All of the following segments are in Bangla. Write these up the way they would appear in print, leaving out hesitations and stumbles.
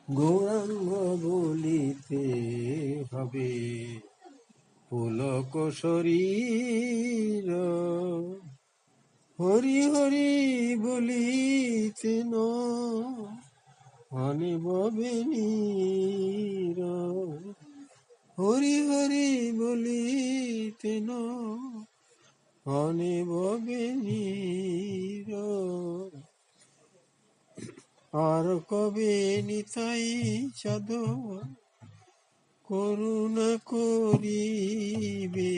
গৌরাঙ্গ বলিতে হবে পুলক শরীর, হরি হরি বলিতে ন অনিব বেণীর, হরি হরি বলিতে ন অনিব বেণীর। আর কবে নিতাই চাদর করুণা করিবে,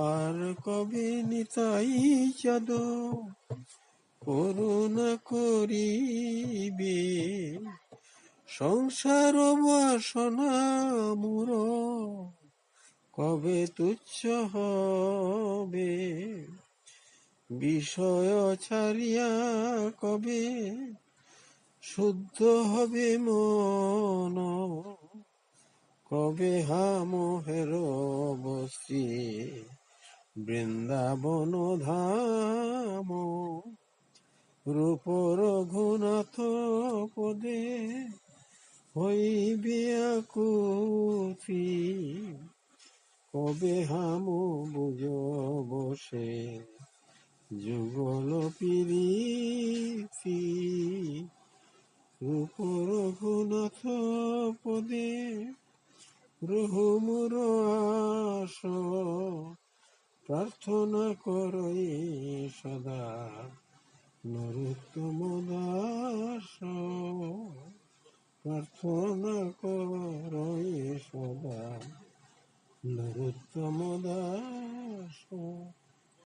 আর কবে নিতাই চাদর করুণা করিবে। সংসার বাসনা মূর কবে তুচ্ছ হবে, বিষয় ছাড়িয়া কবে শুদ্ধ হবে মন, কবে হা মোহের বস্তি বৃন্দাবন ধাম, রূপ রঘুনাথ পদে হইবে আকুতি, কবে হাম বুঝ বসে যুগল প্রীতি, রূপ রঘুনাথ পদে রহু মোর আশ, প্রার্থনা করই সদা নরোত্তম দাস, প্রার্থনা করই সদা নরোত্তম দাস।